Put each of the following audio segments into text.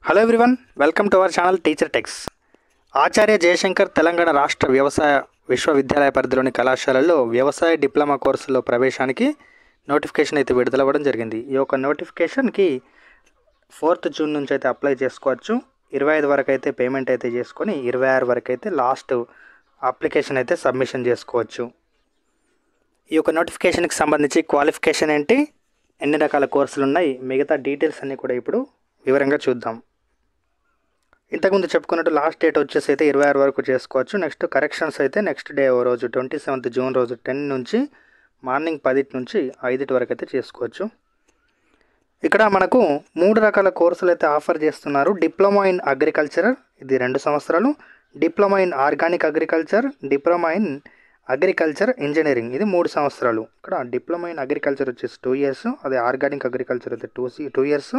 Hello everyone, welcome to our channel teacher techs. Acharya Jayashankar Telangana రాష్ట్ర వ్యవసాయ విశ్వవిద్యాలయ పరిధిలోని కళాశాలల్లో వ్యవసాయ డిప్లొమా కోర్సుల్లో ప్రవేశానికి నోటిఫికేషన్ అయితే విడుదలవ్వడం జరిగింది. ఈ యొక్క నోటిఫికేషన్కి 4th జూన్ నుంచి అయితే అప్లై చేసుకోవచ్చు. 25 వరకు అయితే పేమెంట్ అయితే చేసుకొని 26 వరకు అయితే లాస్ట్ అప్లికేషన్ అయితే సబ్మిషన్ చేసుకోవచ్చు. ఈ యొక్క నోటిఫికేషన్కి సంబంధించి క్వాలిఫికేషన్ ఏంటి, ఎన్ని రకాల కోర్సులు ఉన్నాయి, మిగతా డీటెయిల్స్ అన్నీ కూడా ఇప్పుడు వివరంగా చూద్దాం. ఇంతకుముందు చెప్పుకున్నట్టు లాస్ట్ డేట్ వచ్చేసి అయితే 26 వరకు చేసుకోవచ్చు. నెక్స్ట్ కరెక్షన్స్ అయితే నెక్స్ట్ డే రోజు 27th జూన్ రోజు 10 నుంచి మార్నింగ్ 10 నుంచి 5 వరకు అయితే చేసుకోవచ్చు. ఇక్కడ మనకు 3 రకాల కోర్సులు అయితే ఆఫర్ చేస్తున్నారు. డిప్లొమా ఇన్ అగ్రికల్చర్, ఇది 2 సంవత్సరాలు. Diploma in organic agriculture, diploma in agriculture engineering, ఇది 3 సంవత్సరాలు. ఇక్కడ డిప్లొమా ఇన్ అగ్రికల్చర్ వచ్చేసి 2 years, అదే ఆర్గానిక్ అగ్రికల్చర్ అయితే 2 years.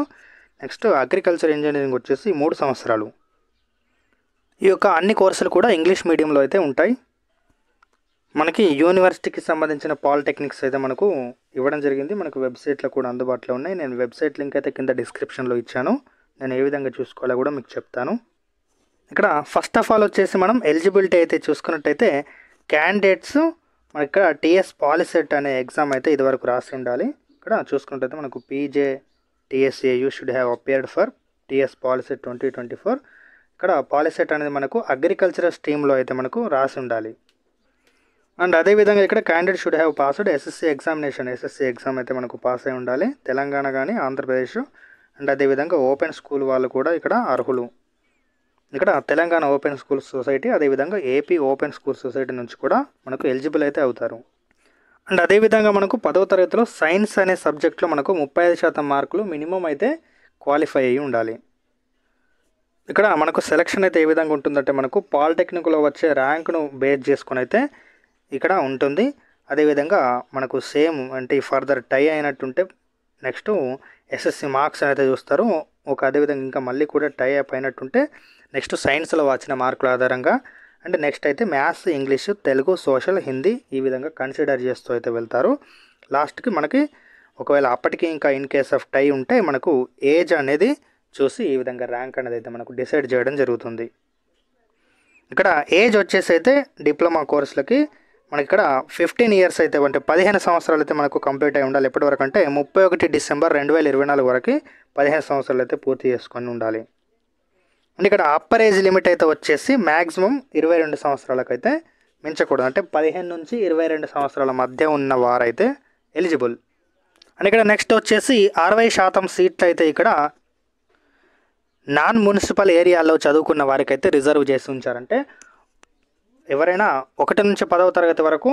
నెక్స్ట్ అగ్రికల్చర్ ఇంజనీరింగ్ వచ్చేసి 3 సంవత్సరాలు. ఈ యొక్క అన్ని కోర్సులు కూడా ఇంగ్లీష్ మీడియంలో అయితే ఉంటాయి. మనకి యూనివర్సిటీకి సంబంధించిన పాలిటెక్నిక్స్ అయితే మనకు ఇవ్వడం జరిగింది. మనకు వెబ్సైట్లో కూడా అందుబాటులో ఉన్నాయి. నేను వెబ్సైట్ లింక్ అయితే కింద డిస్క్రిప్షన్లో ఇచ్చాను. నేను ఏ విధంగా చూసుకోవాలో కూడా మీకు చెప్తాను. ఇక్కడ ఫస్ట్ ఆఫ్ ఆల్ వచ్చేసి మనం ఎలిజిబిలిటీ అయితే చూసుకున్నట్టయితే క్యాండిడేట్స్ మనకి ఇక్కడ టీఎస్ పాలిసెట్ అనే ఎగ్జామ్ అయితే ఇదివరకు రాసి ఉండాలి. ఇక్కడ చూసుకున్నట్టయితే మనకు PJ TSAU should have appeared for TS POLYCET 2024. ఇక్కడ పాలిసెట్ అనేది మనకు అగ్రికల్చరల్ స్ట్రీమ్లో అయితే మనకు రాసి ఉండాలి. అండ్ అదేవిధంగా ఇక్కడ candidate should have passed SSC examination, SSC exam అయితే మనకు పాస్ అయి ఉండాలి, తెలంగాణ కానీ ఆంధ్రప్రదేశ్. అండ్ అదేవిధంగా ఓపెన్ స్కూల్ వాళ్ళు కూడా ఇక్కడ అర్హులు. ఇక్కడ తెలంగాణ ఓపెన్ స్కూల్ సొసైటీ, అదేవిధంగా ఏపీ ఓపెన్ స్కూల్ సొసైటీ నుంచి కూడా మనకు ఎలిజిబుల్ అయితే అవుతారు. అండ్ అదేవిధంగా మనకు 10వ తరగతిలో సైన్స్ అనే సబ్జెక్ట్లో మనకు 35% మార్కులు మినిమం అయితే క్వాలిఫై అయ్యి ఉండాలి. ఇక్కడ మనకు సెలక్షన్ అయితే ఏ విధంగా ఉంటుందంటే మనకు పాలిటెక్నిక్లో వచ్చే ర్యాంక్ను బేస్ చేసుకొని అయితే ఇక్కడ ఉంటుంది. అదేవిధంగా మనకు సేమ్ అంటే ఫర్దర్ టై అయినట్టుంటే నెక్స్ట్ ఎస్ఎస్సి మార్క్స్ అయితే చూస్తారు. అదేవిధంగా ఇంకా మళ్ళీ కూడా టై అప్ అయినట్టుంటే నెక్స్ట్ సైన్స్లో వచ్చిన మార్కుల ఆధారంగా అంటే నెక్స్ట్ అయితే maths, English, Telugu, social, Hindi ఈ విధంగా కన్సిడర్ చేస్తూ అయితే వెళ్తారు. లాస్ట్కి మనకి ఒకవేళ అప్పటికి ఇంకా ఇన్ కేస్ ఆఫ్ టై ఉంటే మనకు ఏజ్ అనేది చూసి ఈ విధంగా ర్యాంక్ అనేది అయితే మనకు డిసైడ్ చేయడం జరుగుతుంది. ఇక్కడ ఏజ్ వచ్చేసి అయితే డిప్లొమా కోర్సులకి మనకి ఇక్కడ 15 years అయితే అంటే 15 సంవత్సరాలు అయితే మనకు కంప్లీట్ అయి ఉండాలి. ఎప్పటి వరకు అంటే 31 డిసెంబర్ 2024 వరకు 15 సంవత్సరాలు అయితే పూర్తి చేసుకొని ఉండాలి. అండ్ ఇక్కడ అప్పర్ ఏజ్ లిమిట్ అయితే వచ్చేసి మ్యాక్సిమం 22 సంవత్సరాలకు అయితే మించకూడదు. అంటే 15 నుంచి 22 సంవత్సరాల మధ్య ఉన్న వారైతే ఎలిజిబుల్. అండ్ ఇక్కడ నెక్స్ట్ వచ్చేసి 60% సీట్లు అయితే ఇక్కడ నాన్ మున్సిపల్ ఏరియాలో చదువుకున్న వారికైతే రిజర్వ్ చేసి ఉంచారంటే ఎవరైనా 1 నుంచి 10వ తరగతి వరకు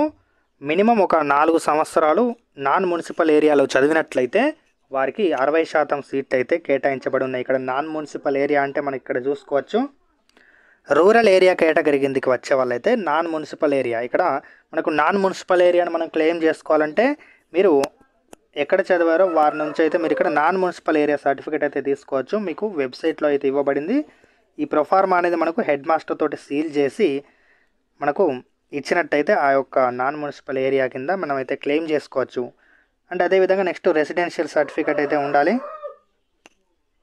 మినిమం ఒక 4 సంవత్సరాలు నాన్ మున్సిపల్ ఏరియాలో చదివినట్లయితే వారికి 60% సీట్లు అయితే కేటాయించబడి ఉన్నాయి. ఇక్కడ నాన్ మున్సిపల్ ఏరియా అంటే మనం ఇక్కడ చూసుకోవచ్చు రూరల్ ఏరియా కేటగిరీ కిందకి వచ్చే వాళ్ళైతే నాన్ మున్సిపల్ ఏరియా. ఇక్కడ మనకు నాన్ మున్సిపల్ ఏరియాని మనం క్లెయిమ్ చేసుకోవాలంటే మీరు ఎక్కడ చదివారో వారి నుంచి అయితే మీరు ఇక్కడ నాన్ మున్సిపల్ ఏరియా సర్టిఫికేట్ అయితే తీసుకోవచ్చు. మీకు వెబ్సైట్లో అయితే ఇవ్వబడింది. ఈ ప్రొఫార్మా అనేది మనకు హెడ్ మాస్టర్ తోటి సీల్ చేసి మనకు ఇచ్చినట్టయితే ఆ యొక్క నాన్ మున్సిపల్ ఏరియా కింద మనం అయితే క్లెయిమ్ చేసుకోవచ్చు. అండ్ అదేవిధంగా నెక్స్ట్ రెసిడెన్షియల్ సర్టిఫికేట్ అయితే ఉండాలి.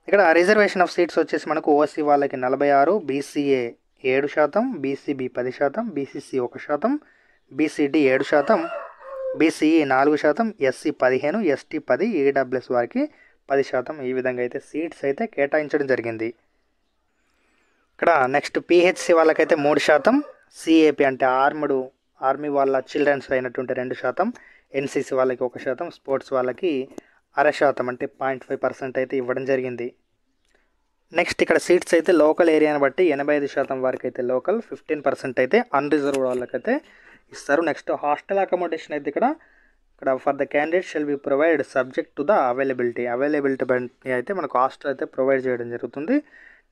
ఇక్కడ రిజర్వేషన్ ఆఫ్ సీట్స్ వచ్చేసి మనకు ఓసీ వాళ్ళకి 46, BC A 7%, BC B 10%, BC C 1%, BC D 7%, BC E 4%, SC 15%, ST 10%, EWS వారికి 10%. ఈ విధంగా అయితే సీట్స్ అయితే కేటాయించడం జరిగింది. ఇక్కడ నెక్స్ట్ పిహెచ్సి వాళ్ళకైతే 3%, సిఏపి అంటే ఆర్మీ వాళ్ళ చిల్డ్రన్స్ అయినటువంటి 2%, ఎన్సీసీ వాళ్ళకి 1%, స్పోర్ట్స్ వాళ్ళకి 0.5% అంటే 0.5% అయితే ఇవ్వడం జరిగింది. నెక్స్ట్ ఇక్కడ సీట్స్ అయితే లోకల్ ఏరియాని బట్టి 85% వరకు అయితే లోకల్, 15% అయితే అన్రిజర్వ్డ్ వాళ్ళకైతే ఇస్తారు. నెక్స్ట్ హాస్టల్ అకామిడేషన్ అయితే ఇక్కడ for the candidate shall be provide subject to the availability బట్టి అయితే మనకు హాస్టల్ అయితే ప్రొవైడ్ చేయడం జరుగుతుంది.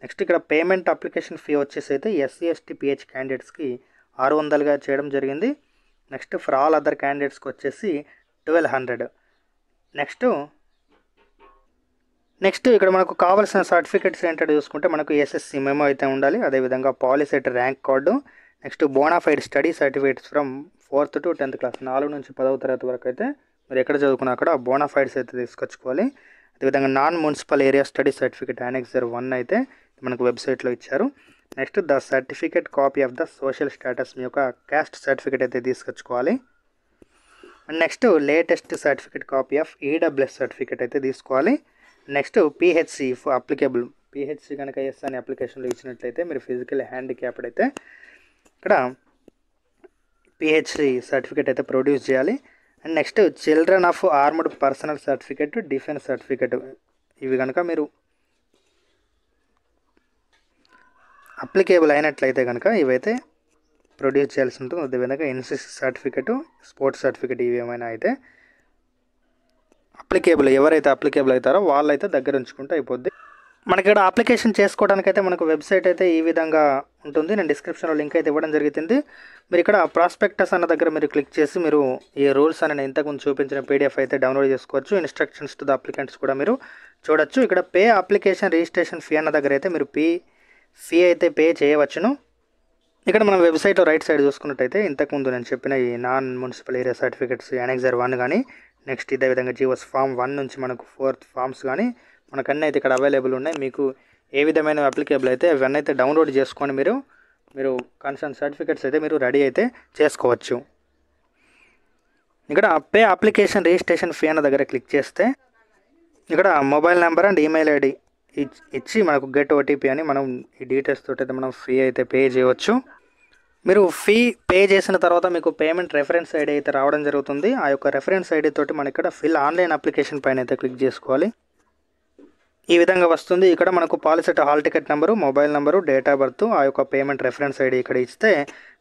నెక్స్ట్ ఇక్కడ పేమెంట్ అప్లికేషన్ ఫీ వచ్చేసి అయితే ఎస్సీ, ఎస్టీ, పిహెచ్ క్యాండిడేట్స్కి 600గా చేయడం జరిగింది. నెక్స్ట్ ఫర్ ఆల్ అదర్ క్యాండిడేట్స్కి వచ్చేసి 1200. నెక్స్ట్ ఇక్కడ మనకు కావాల్సిన సర్టిఫికేట్స్ ఏంటంటే చూసుకుంటే మనకు ఎస్ఎస్సి మెమో అయితే ఉండాలి, అదేవిధంగా POLYCET rank card, next bonafide study certificates from 4th to 10th class, 4 నుంచి 10వ తరగతి వరకు అయితే మీరు ఎక్కడ చదువుకున్నా అక్కడ బోనాఫైడ్స్ అయితే తీసుకొచ్చుకోవాలి. అదేవిధంగా non municipal area study certificate annexure 1 అయితే మనకు వెబ్సైట్లో ఇచ్చారు. Next the certificate copy of the social status, మీ యొక్క క్యాస్ట్ సర్టిఫికేట్ అయితే తీసుకొచ్చుకోవాలి. And next latest certificate copy of EWS certificate అయితే తీసుకోవాలి. Next PHC if applicable, PHC కనుక ఎస్ అనే అప్లికేషన్లో ఇచ్చినట్లయితే మీరు ఫిజికల్ హ్యాండిక్యాప్డ్ అయితే ఇక్కడ పిహెచ్సి సర్టిఫికేట్ అయితే ప్రొడ్యూస్ చేయాలి. And next children of armed personnel certificate, defence certificate, ఇవి కనుక మీరు అప్లికేబుల్ అయినట్లయితే కనుక ఇవైతే ప్రొడ్యూస్ చేయాల్సి ఉంటుంది. అదేవిధంగా ఎన్సిసి సర్టిఫికేట్, స్పోర్ట్స్ సర్టిఫికేట్, ఇవి ఏమైనా అయితే అప్లికేబుల్, ఎవరైతే అప్లికేబుల్ అవుతారో వాళ్ళైతే దగ్గర ఉంచుకుంటే అయిపోద్ది. మనకి ఇక్కడ అప్లికేషన్ చేసుకోవడానికైతే మనకు వెబ్సైట్ అయితే ఈ విధంగా ఉంటుంది. నేను డిస్క్రిప్షన్లో లింక్ అయితే ఇవ్వడం జరుగుతుంది. మీరు ఇక్కడ ప్రాస్పెక్టస్ అన్న దగ్గర మీరు క్లిక్ చేసి మీరు ఈ రూల్స్ అని నేను ఇంతకుముందు చూపించిన పీడిఎఫ్ అయితే డౌన్లోడ్ చేసుకోవచ్చు. ఇన్స్ట్రక్షన్స్ టు ద అప్లికెంట్స్ కూడా మీరు చూడొచ్చు. ఇక్కడ పే అప్లికేషన్ రిజిస్ట్రేషన్ ఫీ అన్న దగ్గర అయితే మీరు ఫీ అయితే పే చేయవచ్చును. ఇక్కడ మనం వెబ్సైట్లో రైట్ సైడ్ చూసుకున్నట్టయితే ఇంతకుముందు నేను చెప్పిన ఈ నాన్ మున్సిపల్ ఏరియా సర్టిఫికేట్స్ యానెక్సర్ 1 కానీ, నెక్స్ట్ ఇదే విధంగా జీవోస్ ఫామ్ 1 నుంచి మనకు 4th ఫామ్స్ కానీ మనకు అన్నీ అయితే ఇక్కడ అవైలబుల్ ఉన్నాయి. మీకు ఏ విధమైన అప్లికేబుల్ అయితే అవన్నీ అయితే డౌన్లోడ్ చేసుకొని మీరు కన్సర్న్ సర్టిఫికేట్స్ అయితే మీరు రెడీ అయితే చేసుకోవచ్చు. ఇక్కడ పే అప్లికేషన్ రిజిస్ట్రేషన్ ఫీ అన్న దగ్గర క్లిక్ చేస్తే ఇక్కడ mobile number and email ID ఇచ్చి మనకు గెట్ ఓటీపీ అని మనం ఈ డీటెయిల్స్ తోటి అయితే మనం ఫీ అయితే పే చేయవచ్చు. మీరు ఫీ పే చేసిన తర్వాత మీకు పేమెంట్ రెఫరెన్స్ ఐడి అయితే రావడం జరుగుతుంది. ఆ యొక్క రెఫరెన్స్ ఐడి తోటి మనం ఇక్కడ ఫిల్ ఆన్లైన్ అప్లికేషన్ పైన అయితే క్లిక్ చేసుకోవాలి. ఈ విధంగా వస్తుంది. ఇక్కడ మనకు policy hall ticket number, mobile number, date of birth, ఆ యొక్క పేమెంట్ రెఫరెన్స్ ఐడి ఇక్కడ ఇస్తే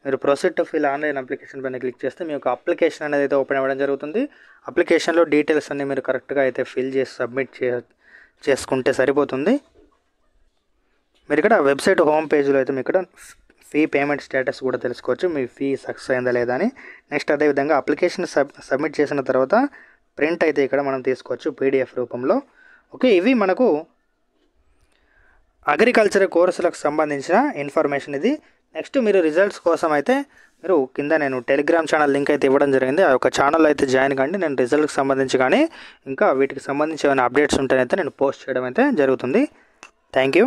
మీరు proceed to fill online application పైన క్లిక్ చేస్తే మీ యొక్క అప్లికేషన్ అనేది అయితే ఓపెన్ అవ్వడం జరుగుతుంది. అప్లికేషన్లో డీటెయిల్స్ అన్నీ మీరు కరెక్ట్గా అయితే ఫిల్ చేసి సబ్మిట్ చేసుకుంటే సరిపోతుంది. మీరు ఇక్కడ వెబ్సైట్ హోమ్ పేజ్లో అయితే మీకు ఇక్కడ ఫీ పేమెంట్ స్టేటస్ కూడా తెలుసుకోవచ్చు, మీ ఫీ సక్సెస్ అయిందా లేదా అని. నెక్స్ట్ అదేవిధంగా అప్లికేషన్ సబ్మిట్ చేసిన తర్వాత ప్రింట్ అయితే ఇక్కడ మనం తీసుకోవచ్చు పీడిఎఫ్ రూపంలో. ఓకే, ఇవి మనకు అగ్రికల్చర్ కోర్సులకు సంబంధించిన ఇన్ఫర్మేషన్ ఇది. నెక్స్ట్ మీరు రిజల్ట్స్ కోసం అయితే మీరు కింద నేను టెలిగ్రామ్ ఛానల్ లింక్ అయితే ఇవ్వడం జరిగింది. ఆ యొక్క ఛానల్లో అయితే జాయిన్ కండి. నేను రిజల్ట్కి సంబంధించి కానీ ఇంకా వీటికి సంబంధించి ఏమైనా అప్డేట్స్ ఉంటేనైతే నేను పోస్ట్ చేయడం అయితే జరుగుతుంది. Thank you.